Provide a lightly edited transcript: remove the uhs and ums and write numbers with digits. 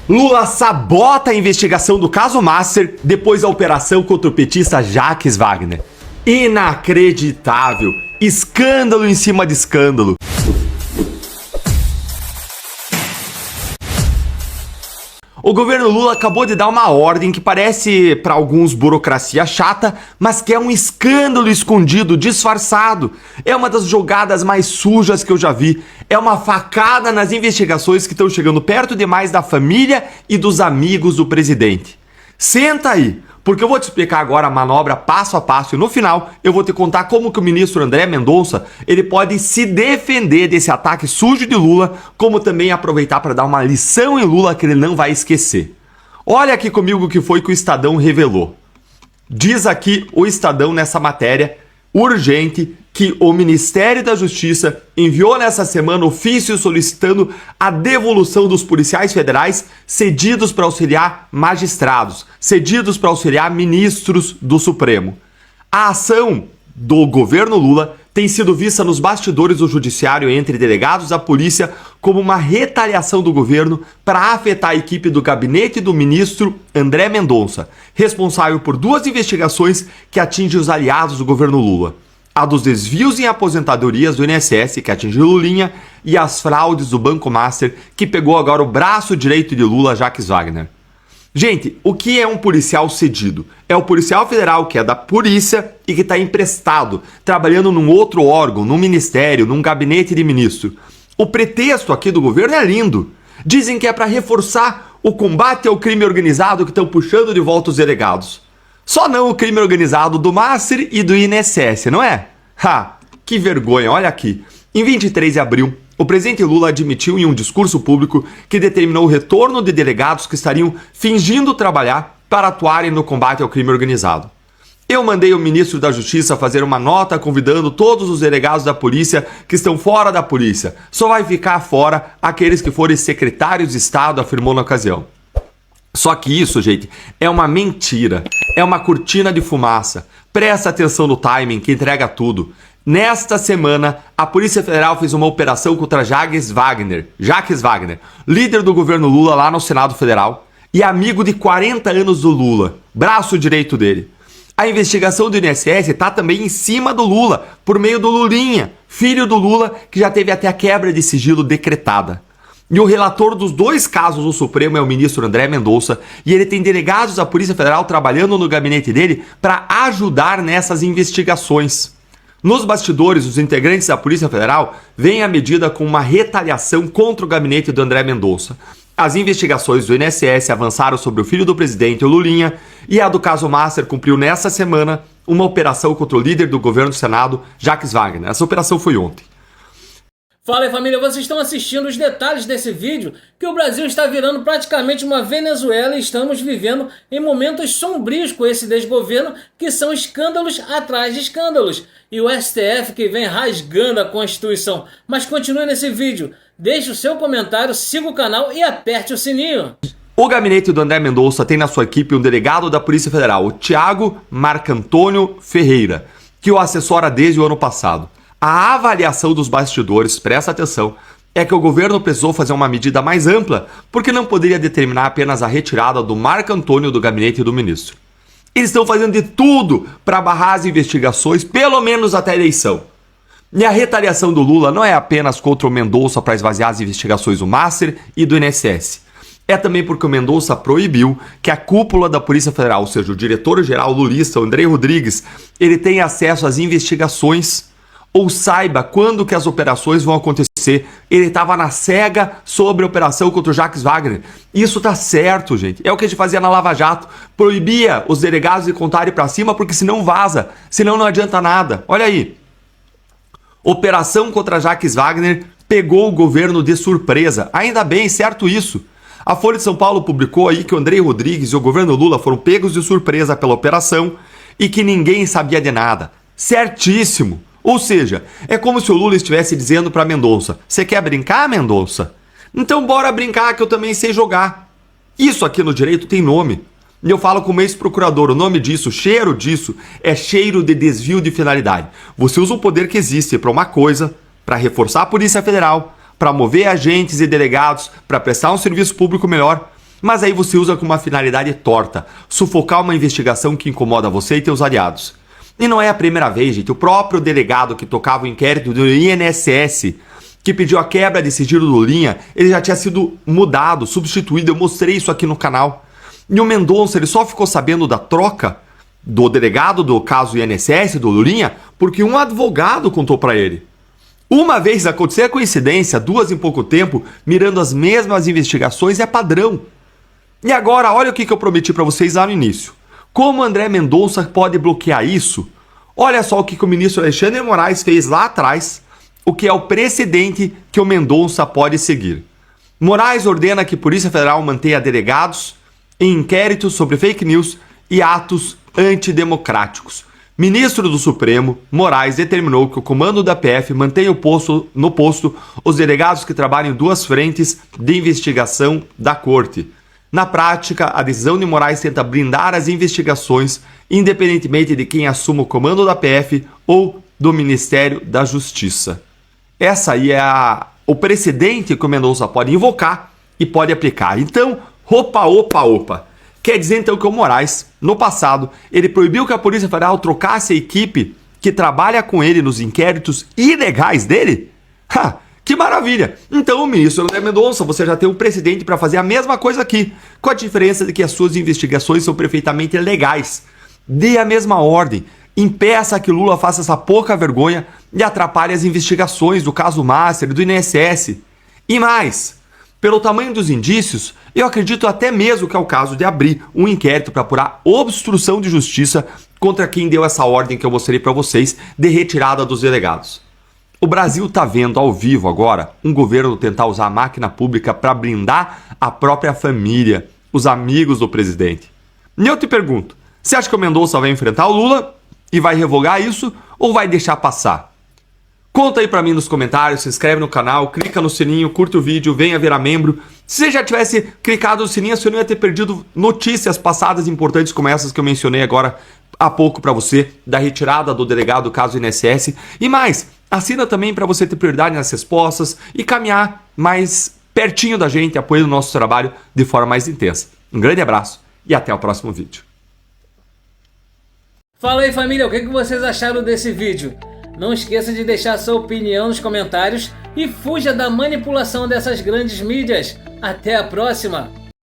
Lula sabota a investigação do caso Master depois da operação contra o petista Jacques Wagner. Inacreditável! Escândalo em cima de escândalo. O governo Lula acabou de dar uma ordem que parece para alguns burocracia chata, mas que é um escândalo escondido, disfarçado. É uma das jogadas mais sujas que eu já vi. É uma facada nas investigações que estão chegando perto demais da família e dos amigos do presidente. Senta aí, porque eu vou te explicar agora a manobra passo a passo e no final eu vou te contar como que o ministro André Mendonça ele pode se defender desse ataque sujo de Lula, como também aproveitar para dar uma lição em Lula que ele não vai esquecer. Olha aqui comigo o que foi que o Estadão revelou. Diz aqui o Estadão nessa matéria urgente que o Ministério da Justiça enviou nessa semana ofício solicitando a devolução dos policiais federais cedidos para auxiliar magistrados, cedidos para auxiliar ministros do Supremo. A ação do governo Lula tem sido vista nos bastidores do judiciário entre delegados da polícia como uma retaliação do governo para afetar a equipe do gabinete do ministro André Mendonça, responsável por duas investigações que atingem os aliados do governo Lula. A dos desvios em aposentadorias do INSS, que atingiu Lulinha, e as fraudes do Banco Master, que pegou agora o braço direito de Lula, Jacques Wagner. Gente, o que é um policial cedido? É o policial federal que é da polícia e que está emprestado, trabalhando num outro órgão, num ministério, num gabinete de ministro. O pretexto aqui do governo é lindo. Dizem que é para reforçar o combate ao crime organizado que estão puxando de volta os delegados. Só não o crime organizado do Master e do INSS, não é? Ha, que vergonha, olha aqui. Em 23 de abril, o presidente Lula admitiu em um discurso público que determinou o retorno de delegados que estariam fingindo trabalhar para atuarem no combate ao crime organizado. Eu mandei o ministro da Justiça fazer uma nota convidando todos os delegados da polícia que estão fora da polícia. Só vai ficar fora aqueles que forem secretários de Estado, afirmou na ocasião. Só que isso, gente, é uma mentira, é uma cortina de fumaça. Presta atenção no timing que entrega tudo. Nesta semana, a Polícia Federal fez uma operação contra Jacques Wagner, líder do governo Lula lá no Senado Federal e amigo de 40 anos do Lula, braço direito dele. A investigação do INSS está também em cima do Lula, por meio do Lulinha, filho do Lula, que já teve até a quebra de sigilo decretada. E o relator dos dois casos do Supremo é o ministro André Mendonça, e ele tem delegados da Polícia Federal trabalhando no gabinete dele para ajudar nessas investigações. Nos bastidores, os integrantes da Polícia Federal veem a medida como uma retaliação contra o gabinete do André Mendonça. As investigações do INSS avançaram sobre o filho do presidente, o Lulinha, e a do caso Master cumpriu nessa semana uma operação contra o líder do governo do Senado, Jacques Wagner. Essa operação foi ontem. Fala aí, família, vocês estão assistindo os detalhes desse vídeo que o Brasil está virando praticamente uma Venezuela e estamos vivendo em momentos sombrios com esse desgoverno que são escândalos atrás de escândalos e o STF que vem rasgando a Constituição. Mas continue nesse vídeo, deixe o seu comentário, siga o canal e aperte o sininho. O gabinete do André Mendonça tem na sua equipe um delegado da Polícia Federal, o Thiago Marcantônio Ferreira, que o assessora desde o ano passado. A avaliação dos bastidores, presta atenção, é que o governo precisou fazer uma medida mais ampla, porque não poderia determinar apenas a retirada do Marcantônio do gabinete do ministro. Eles estão fazendo de tudo para barrar as investigações, pelo menos até a eleição. E a retaliação do Lula não é apenas contra o Mendonça para esvaziar as investigações do Master e do INSS. É também porque o Mendonça proibiu que a cúpula da Polícia Federal, ou seja, o diretor-geral lulista, o André Rodrigues, ele tenha acesso às investigações ou saiba quando que as operações vão acontecer. Ele estava na cega sobre a operação contra o Jacques Wagner. Isso tá certo, gente. É o que a gente fazia na Lava Jato. Proibia os delegados de contarem para cima, porque senão vaza. Senão não adianta nada. Olha aí. Operação contra Jacques Wagner pegou o governo de surpresa. Ainda bem, certo isso. A Folha de São Paulo publicou aí que o André Rodrigues e o governo Lula foram pegos de surpresa pela operação e que ninguém sabia de nada. Certíssimo. Ou seja, é como se o Lula estivesse dizendo para Mendonça: você quer brincar, Mendonça? Então bora brincar que eu também sei jogar. Isso aqui no direito tem nome. E eu falo como ex-procurador, o nome disso, cheiro disso, é cheiro de desvio de finalidade. Você usa o poder que existe para uma coisa, para reforçar a Polícia Federal, para mover agentes e delegados, para prestar um serviço público melhor, Mas aí você usa com uma finalidade torta, sufocar uma investigação que incomoda você e teus aliados. E não é a primeira vez, gente. O próprio delegado que tocava o inquérito do INSS, que pediu a quebra de sigilo do Lulinha, ele já tinha sido mudado, substituído. Eu mostrei isso aqui no canal. E o Mendonça, ele só ficou sabendo da troca do delegado do caso INSS, do Lulinha, porque um advogado contou para ele. Uma vez acontecer a coincidência, duas em pouco tempo, mirando as mesmas investigações, é padrão. E agora, olha o que eu prometi para vocês lá no início. Como André Mendonça pode bloquear isso? Olha só o que o ministro Alexandre de Moraes fez lá atrás, o que é o precedente que o Mendonça pode seguir. Moraes ordena que a Polícia Federal mantenha delegados em inquéritos sobre fake news e atos antidemocráticos. Ministro do Supremo, Moraes, determinou que o comando da PF mantenha no posto os delegados que trabalham em duas frentes de investigação da Corte. Na prática, a decisão de Moraes tenta blindar as investigações, independentemente de quem assuma o comando da PF ou do Ministério da Justiça. Essa aí é o precedente que o Mendonça pode invocar e pode aplicar. Então, opa. Quer dizer então que o Moraes, no passado, ele proibiu que a Polícia Federal trocasse a equipe que trabalha com ele nos inquéritos ilegais dele? Que maravilha! Então, o ministro André Mendonça, você já tem um precedente para fazer a mesma coisa aqui, com a diferença de que as suas investigações são perfeitamente legais. Dê a mesma ordem, impeça que Lula faça essa pouca vergonha e atrapalhe as investigações do caso Master e do INSS. E mais, pelo tamanho dos indícios, eu acredito até mesmo que é o caso de abrir um inquérito para apurar obstrução de justiça contra quem deu essa ordem que eu mostrei para vocês de retirada dos delegados. O Brasil está vendo ao vivo agora um governo tentar usar a máquina pública para blindar a própria família, os amigos do presidente. E eu te pergunto, você acha que o Mendonça vai enfrentar o Lula e vai revogar isso ou vai deixar passar? Conta aí para mim nos comentários, se inscreve no canal, clica no sininho, curte o vídeo, venha virar membro. Se você já tivesse clicado no sininho, você não ia ter perdido notícias passadas importantes como essas que eu mencionei agora há pouco para você, da retirada do delegado do caso INSS. E mais, assina também para você ter prioridade nas respostas e caminhar mais pertinho da gente, apoiando o nosso trabalho de forma mais intensa. Um grande abraço e até o próximo vídeo. Fala aí, família, o que vocês acharam desse vídeo? Não esqueça de deixar sua opinião nos comentários e fuja da manipulação dessas grandes mídias. Até a próxima!